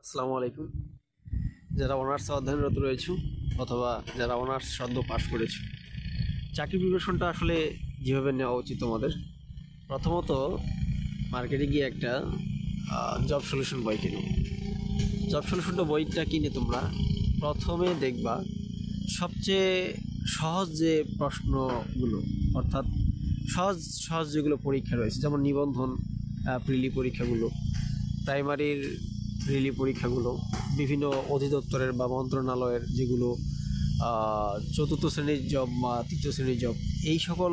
আসসালামু আলাইকুম। যারা অনার্স অধ্যয়নরত রয়েছে অথবা যারা অনার্স সদ্য পাশ করেছে, চাকরি প্রিপারেশনটা আসলে যেভাবে নেওয়া উচিত তোমাদের, প্রথমত মার্কেটে গিয়ে একটা জব সলিউশন বই কিনো। জব সলিউশনটা বইটা কিনে তোমরা প্রথমে দেখবা সবচেয়ে সহজ যে প্রশ্নগুলো, অর্থাৎ সহজ সহজ যেগুলো পরীক্ষা রয়েছে, যেমন নিবন্ধন প্রিলি পরীক্ষাগুলো, প্রাইমারির প্রিলি পরীক্ষাগুলো, বিভিন্ন অধিদপ্তরের বা মন্ত্রণালয়ের যেগুলো চতুর্থ শ্রেণীর জব বা তৃতীয় শ্রেণীর জব, এই সকল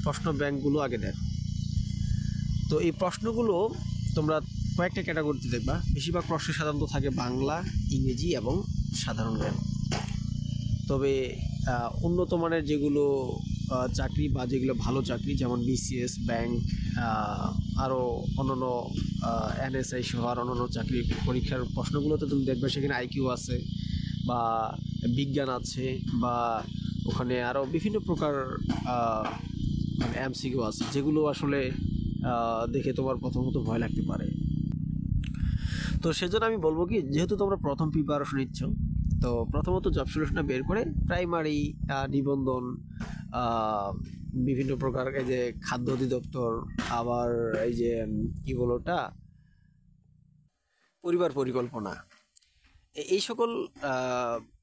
প্রশ্ন ব্যাংকগুলো আগে দেখো। তো এই প্রশ্নগুলো তোমরা কয়েকটা ক্যাটাগরিতে দেখবা। বেশিরভাগ প্রশ্ন সাধারণত থাকে বাংলা, ইংরেজি এবং সাধারণ জ্ঞান। তবে উন্নত মানের যেগুলো চাকরি বা যেগুলো ভালো চাকরি, যেমন বিসিএস, ব্যাংক, আরও অন্যান্য এনএসআই সহ আর অন্যান্য চাকরি পরীক্ষার প্রশ্নগুলোতে তুমি দেখবে সেখানে আইকিউ আছে বা বিজ্ঞান আছে বা ওখানে আরও বিভিন্ন প্রকার মানে এমসিকিউ আছে, যেগুলো আসলে দেখে তোমার প্রথমত ভয় লাগতে পারে। তো সেজন্য আমি বলবো কি, যেহেতু তোমরা প্রথম প্রিপারেশন নিচ্ছ, তো প্রথমত জব সলিউশনটা বের করে প্রাইমারি, নিবন্ধন, বিভিন্ন প্রকার, এই যে খাদ্য অধিদপ্তর, আবার এই যে কি বলো ওটা, পরিবার পরিকল্পনা, এই সকল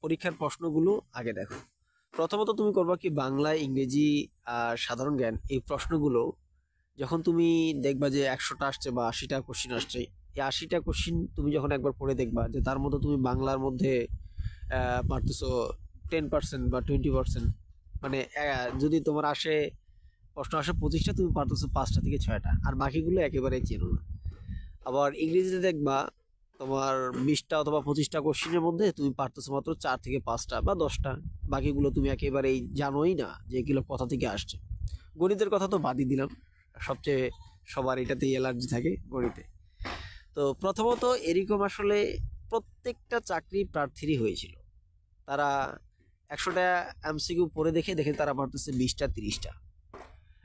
পরীক্ষার প্রশ্নগুলো আগে দেখো। প্রথমত তুমি করবা কি, বাংলা, ইংরেজি আর সাধারণ জ্ঞান, এই প্রশ্নগুলো যখন তুমি দেখবা যে 100টা আসছে বা 80টা কোশ্চিন আসছে, এই 80টা কোশ্চিন তুমি যখন একবার পড়ে দেখবা যে তার মধ্যে তুমি বাংলার মধ্যে পারতেছো 10% বা 20%, মানে যদি তোমার প্রশ্ন আসে 25টা, তুমি পারতেছো 5টা থেকে 6টা, আর বাকিগুলো একেবারে চেনো না। আবার ইংরেজিতে দেখবা তোমার 20টা অথবা 25টা কোশ্চিনের মধ্যে তুমি পারতেছো মাত্র 4 থেকে 5টা বা 10টা, বাকিগুলো তুমি একেবারেই জানোই না যে এগুলো কোথা থেকে আসছে। গণিতের কথা তো বাদই দিলাম, সবচেয়ে সবার এটাতেই অ্যালার্জি থাকে, গণিতে। তো প্রথমত এরকম আসলে প্রত্যেকটা চাকরি প্রার্থীরই হয়েছিল। তারা 100টা এমসিকিউ পড়ে দেখে দেখে তারা পারতেছে 20টা 30টা।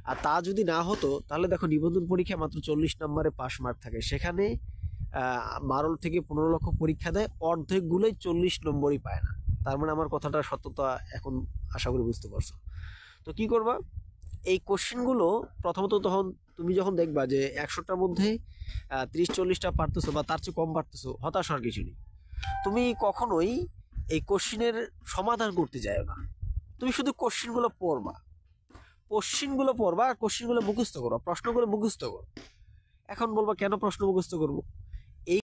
আর তা যদি না হতো, তাহলে দেখো নিবন্ধন পরীক্ষা মাত্র 40 নম্বরে পাস মার্ক থাকে, সেখানে 12 থেকে 15 লক্ষ পরীক্ষা দেয়, অর্ধেকগুলোই 40 নম্বরই পায় না। তার মানে আমার কথাটা সত্যতা এখন আশা করি বুঝতে পারছো। তো কি করবা, এই কোশ্চেনগুলো প্রথমত তখন তুমি যখন দেখবা যে 100টার মধ্যে 30-40টা পারতেছো বা তার চেয়ে কম পারতেছো, হতাশ হওয়ার কিছু নেই। তুমি কখনোই এই কোশ্চেনের সমাধান করতে যাও না, তুমি শুধু কোশ্চেনগুলো পড়বা, আর কোশ্চেনগুলো মুখস্থ করো, প্রশ্নগুলো মুখস্থ করো। এখন বলবা কেন প্রশ্ন মুখস্থ করবো?